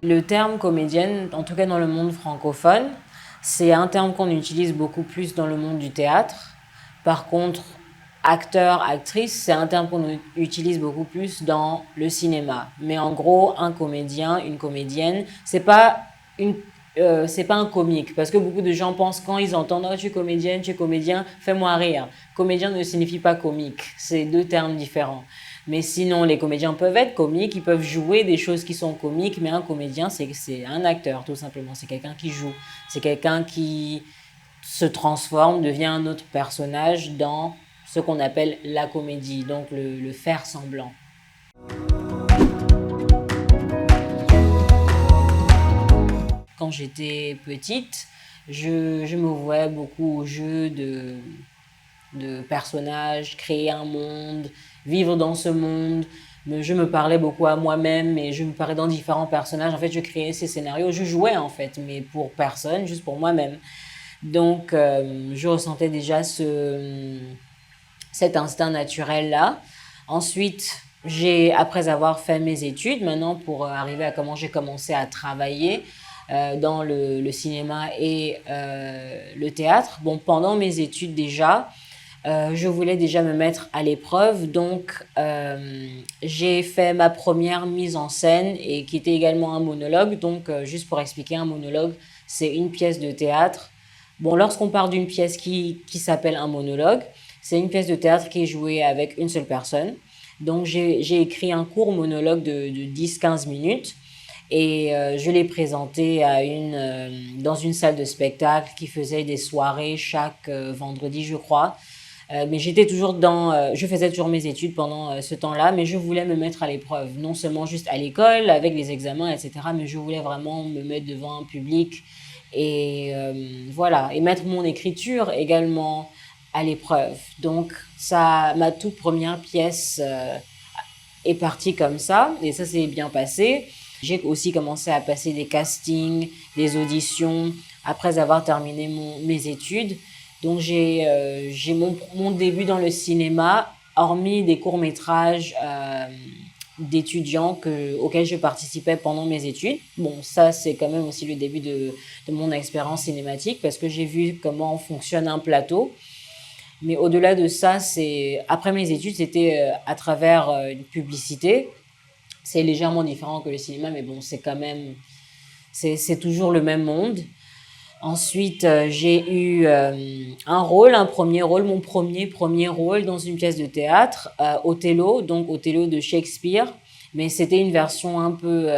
Le terme comédienne, en tout cas dans le monde francophone, c'est un terme qu'on utilise beaucoup plus dans le monde du théâtre. Par contre, acteur, actrice, c'est un terme qu'on utilise beaucoup plus dans le cinéma. Mais en gros, un comédien, une comédienne, une, c'est pas un comique. Parce que beaucoup de gens pensent quand ils entendent «Oh, tu es comédienne, tu es comédien, fais-moi rire». Comédien ne signifie pas comique. C'est deux termes différents. Mais sinon, les comédiens peuvent être comiques, ils peuvent jouer des choses qui sont comiques, mais un comédien, c'est un acteur, tout simplement. C'est quelqu'un qui joue. C'est quelqu'un qui se transforme, devient un autre personnage dans ce qu'on appelle la comédie, donc le faire semblant. Quand j'étais petite, je me voyais beaucoup au jeu de personnages, créer un monde, vivre dans ce monde. Je me parlais beaucoup à moi-même et je me parlais dans différents personnages. En fait, je créais ces scénarios, je jouais en fait, mais pour personne, juste pour moi-même. Donc, je ressentais déjà cet instinct naturel-là. Ensuite, après avoir fait mes études, maintenant pour arriver à comment j'ai commencé à travailler dans le cinéma et le théâtre. Bon, pendant mes études déjà, je voulais déjà me mettre à l'épreuve, donc j'ai fait ma première mise en scène et qui était également un monologue. Donc, juste pour expliquer, un monologue, c'est une pièce de théâtre. Bon, lorsqu'on parle d'une pièce qui s'appelle un monologue, c'est une pièce de théâtre qui est jouée avec une seule personne. Donc, j'ai écrit un court monologue de 10-15 minutes et je l'ai présenté dans une salle de spectacle qui faisait des soirées chaque vendredi, je crois. Mais je faisais toujours mes études pendant ce temps-là, mais je voulais me mettre à l'épreuve, non seulement juste à l'école avec les examens, etc., mais je voulais vraiment me mettre devant un public et voilà, et mettre mon écriture également à l'épreuve. Donc ma toute première pièce est partie comme ça, et ça s'est bien passé. J'ai aussi commencé à passer des castings, des auditions, après avoir terminé mes études. Donc j'ai mon début dans le cinéma, hormis des courts-métrages d'étudiants auxquels je participais pendant mes études. Bon, ça c'est quand même aussi le début de mon expérience cinématique parce que j'ai vu comment fonctionne un plateau. Mais au-delà de ça, après mes études, c'était à travers une publicité. C'est légèrement différent que le cinéma, mais bon, c'est toujours le même monde. Ensuite, j'ai eu un premier rôle, mon premier rôle dans une pièce de théâtre, Othello, donc Othello de Shakespeare, mais c'était une version un peu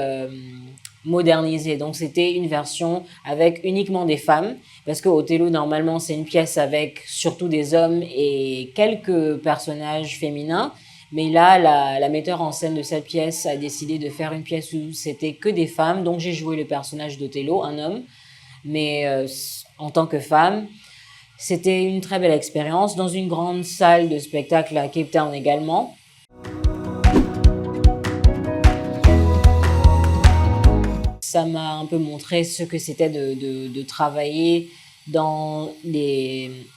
modernisée. Donc c'était une version avec uniquement des femmes, parce que Othello normalement c'est une pièce avec surtout des hommes et quelques personnages féminins. Mais là, la metteur en scène de cette pièce a décidé de faire une pièce où c'était que des femmes, donc j'ai joué le personnage d'Othello, un homme. Mais en tant que femme, c'était une très belle expérience dans une grande salle de spectacle à Cape Town également. Ça m'a un peu montré ce que c'était de travailler dans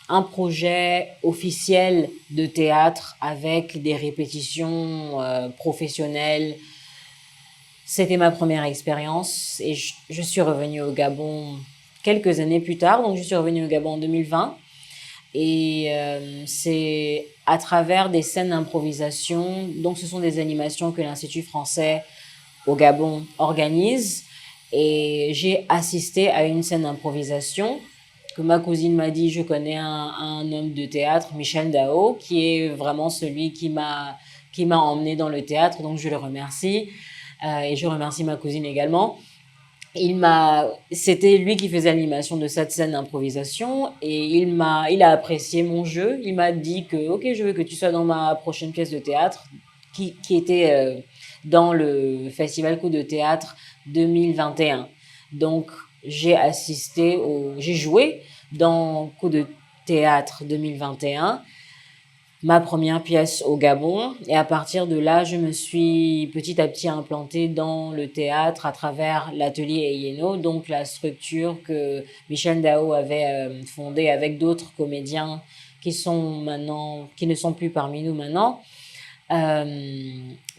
un projet officiel de théâtre avec des répétitions professionnelles. C'était ma première expérience et je suis revenue au Gabon quelques années plus tard. Donc, je suis revenue au Gabon en 2020 et c'est à travers des scènes d'improvisation. Donc, ce sont des animations que l'Institut français au Gabon organise et j'ai assisté à une scène d'improvisation que ma cousine m'a dit. Je connais un homme de théâtre, Michel Dao, qui est vraiment celui qui m'a emmené dans le théâtre. Donc, je le remercie. Et je remercie ma cousine également. C'était lui qui faisait l'animation de cette scène d'improvisation et il a apprécié mon jeu. Il m'a dit que, ok, je veux que tu sois dans ma prochaine pièce de théâtre qui était dans le Festival Coup de Théâtre 2021. Donc, j'ai joué dans Coup de Théâtre 2021 ma première pièce au Gabon. Et à partir de là, je me suis petit à petit implantée dans le théâtre à travers l'atelier Eyeno, donc la structure que Michel Dao avait fondée avec d'autres comédiens qui ne sont plus parmi nous maintenant.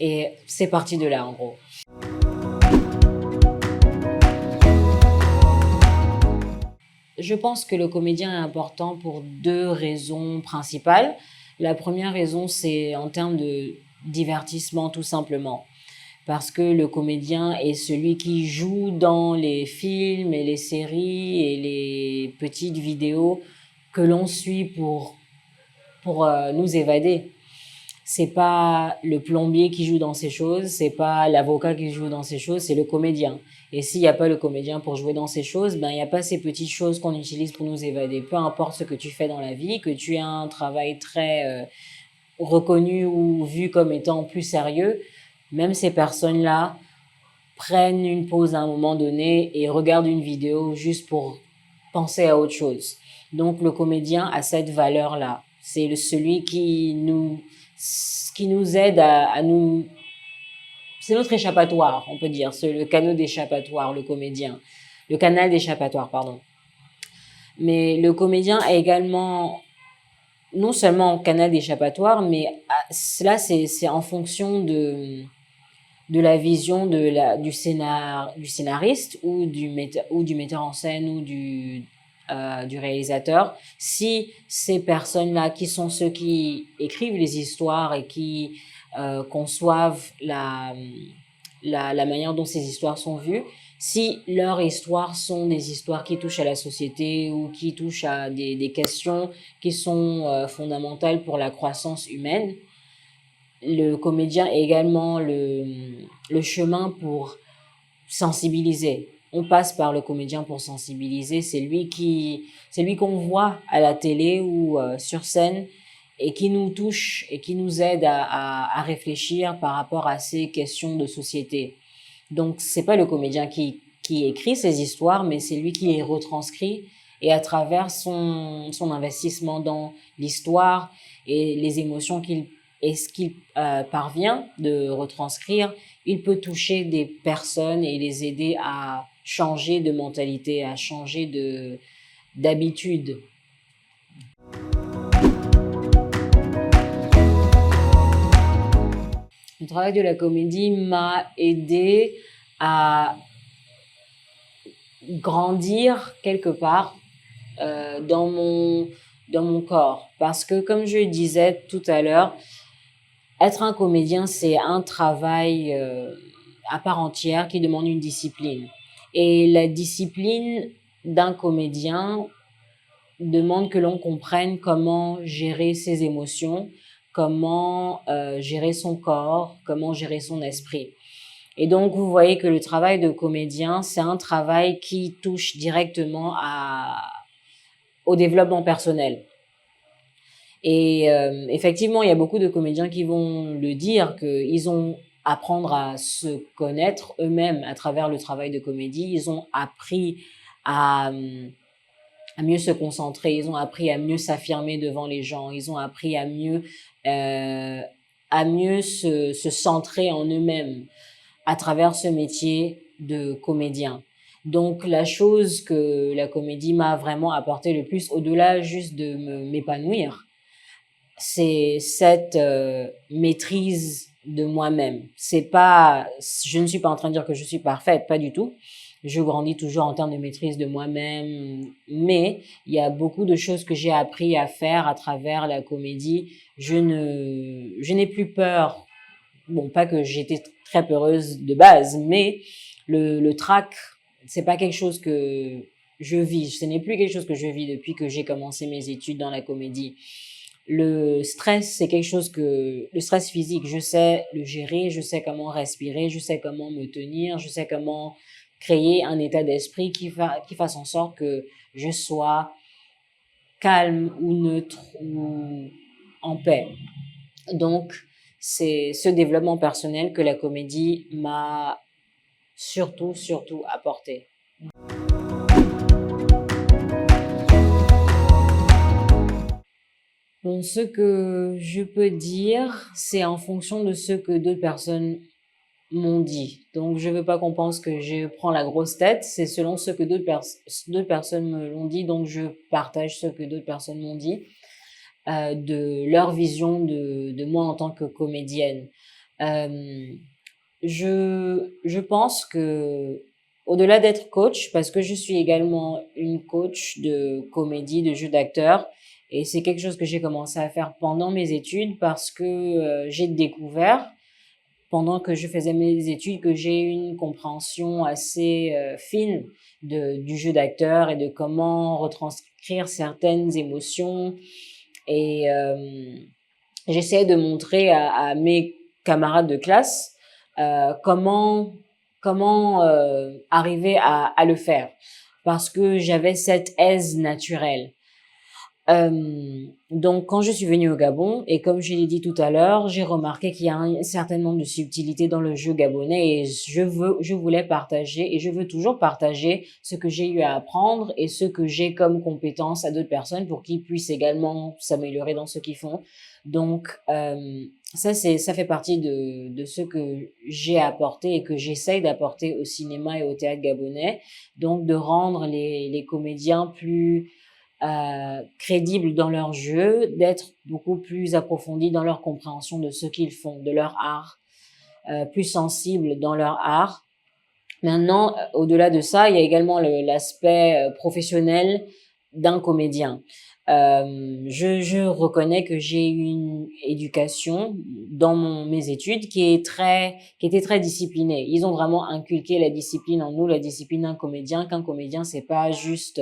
Et c'est parti de là, en gros. Je pense que le comédien est important pour deux raisons principales. La première raison, c'est en termes de divertissement, tout simplement. Parce que le comédien est celui qui joue dans les films et les séries et les petites vidéos que l'on suit pour nous évader. C'est pas le plombier qui joue dans ces choses, c'est pas l'avocat qui joue dans ces choses, c'est le comédien. Et s'il n'y a pas le comédien pour jouer dans ces choses, ben il n'y a pas ces petites choses qu'on utilise pour nous évader. Peu importe ce que tu fais dans la vie, que tu aies un travail très reconnu ou vu comme étant plus sérieux, même ces personnes-là prennent une pause à un moment donné et regardent une vidéo juste pour penser à autre chose. Donc le comédien a cette valeur-là. C'est celui qui nous aide à nous... C'est notre échappatoire, on peut dire. C'est le canal d'échappatoire, le comédien. Le canal d'échappatoire, pardon. Mais le comédien a également non seulement canal d'échappatoire, mais cela c'est en fonction de la vision du scénariste ou du metteur en scène ou du réalisateur. Si ces personnes-là, qui sont ceux qui écrivent les histoires et qui conçoivent la manière dont ces histoires sont vues, si leurs histoires sont des histoires qui touchent à la société ou qui touchent à des questions qui sont fondamentales pour la croissance humaine, le comédien est également le chemin pour sensibiliser. On passe par le comédien pour sensibiliser. C'est lui qu'on voit à la télé ou sur scène et qui nous touche et qui nous aide à réfléchir par rapport à ces questions de société. Donc, c'est pas le comédien qui écrit ces histoires, mais c'est lui qui les retranscrit et à travers son investissement dans l'histoire et les émotions qu'il parvient de retranscrire, il peut toucher des personnes et les aider à changer de mentalité, à changer d'habitude. Le travail de la comédie m'a aidé à grandir quelque part dans mon corps. Parce que, comme je le disais tout à l'heure, être un comédien, c'est un travail à part entière qui demande une discipline. Et la discipline d'un comédien demande que l'on comprenne comment gérer ses émotions, comment gérer son corps, comment gérer son esprit. Et donc, vous voyez que le travail de comédien, c'est un travail qui touche directement au développement personnel. Et effectivement, il y a beaucoup de comédiens qui vont le dire, qu'ils ont apprendre à se connaître eux-mêmes à travers le travail de comédie. Ils ont appris à mieux se concentrer, ils ont appris à mieux s'affirmer devant les gens, ils ont appris à mieux se centrer en eux-mêmes à travers ce métier de comédien. Donc, la chose que la comédie m'a vraiment apporté le plus, au-delà juste de m'épanouir, c'est cette maîtrise de moi-même. Je ne suis pas en train de dire que je suis parfaite, pas du tout. Je grandis toujours en termes de maîtrise de moi-même, mais il y a beaucoup de choses que j'ai appris à faire à travers la comédie. Je n'ai plus peur. Bon, pas que j'étais très peureuse de base, mais le trac, c'est pas quelque chose que je vis. Ce n'est plus quelque chose que je vis depuis que j'ai commencé mes études dans la comédie. Le stress, c'est quelque chose le stress physique, je sais le gérer, je sais comment respirer, je sais comment me tenir, je sais comment créer un état d'esprit qui fasse en sorte que je sois calme ou neutre ou en paix. Donc, c'est ce développement personnel que la comédie m'a surtout apporté. Bon, ce que je peux dire, c'est en fonction de ce que d'autres personnes m'ont dit. Donc, je veux pas qu'on pense que je prends la grosse tête. C'est selon ce que d'autres personnes me l'ont dit. Donc, je partage ce que d'autres personnes m'ont dit, de leur vision de moi en tant que comédienne. Euh, je pense que, au-delà d'être coach, parce que je suis également une coach de comédie, de jeu d'acteur, et c'est quelque chose que j'ai commencé à faire pendant mes études parce que j'ai découvert pendant que je faisais mes études que j'ai une compréhension assez fine du jeu d'acteur et de comment retranscrire certaines émotions. Et j'essayais de montrer à mes camarades de classe comment arriver à le faire parce que j'avais cette aise naturelle. Donc, quand je suis venue au Gabon, et comme je l'ai dit tout à l'heure, j'ai remarqué qu'il y a un certain nombre de subtilités dans le jeu gabonais et je voulais partager et je veux toujours partager ce que j'ai eu à apprendre et ce que j'ai comme compétences à d'autres personnes pour qu'ils puissent également s'améliorer dans ce qu'ils font. Donc, ça fait partie de ce que j'ai apporté et que j'essaye d'apporter au cinéma et au théâtre gabonais. Donc, de rendre les comédiens plus crédibles dans leur jeu, d'être beaucoup plus approfondis dans leur compréhension de ce qu'ils font, de leur art, plus sensibles dans leur art. Maintenant, au-delà de ça, il y a également l'aspect professionnel d'un comédien. Je reconnais que j'ai eu une éducation dans mes études qui était très disciplinée. Ils ont vraiment inculqué la discipline en nous, la discipline d'un comédien. Qu'un comédien, c'est pas juste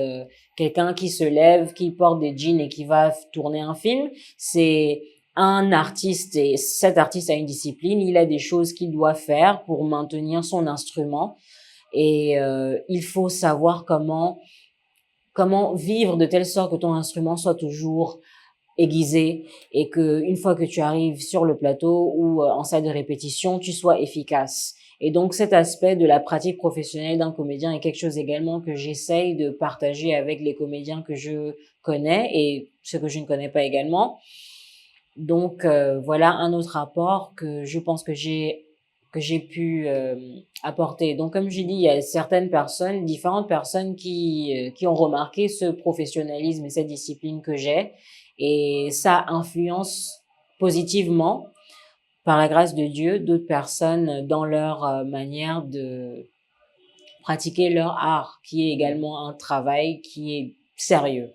quelqu'un qui se lève, qui porte des jeans et qui va tourner un film. C'est un artiste et cet artiste a une discipline. Il a des choses qu'il doit faire pour maintenir son instrument et il faut savoir comment vivre de telle sorte que ton instrument soit toujours aiguisé et que une fois que tu arrives sur le plateau ou en salle de répétition, tu sois efficace. Et donc cet aspect de la pratique professionnelle d'un comédien est quelque chose également que j'essaye de partager avec les comédiens que je connais et ceux que je ne connais pas également. Donc voilà un autre apport que je pense que j'ai pu apporter. Donc comme j'ai dit, il y a certaines personnes, différentes personnes qui ont remarqué ce professionnalisme et cette discipline que j'ai et ça influence positivement par la grâce de Dieu d'autres personnes dans leur manière de pratiquer leur art qui est également un travail qui est sérieux.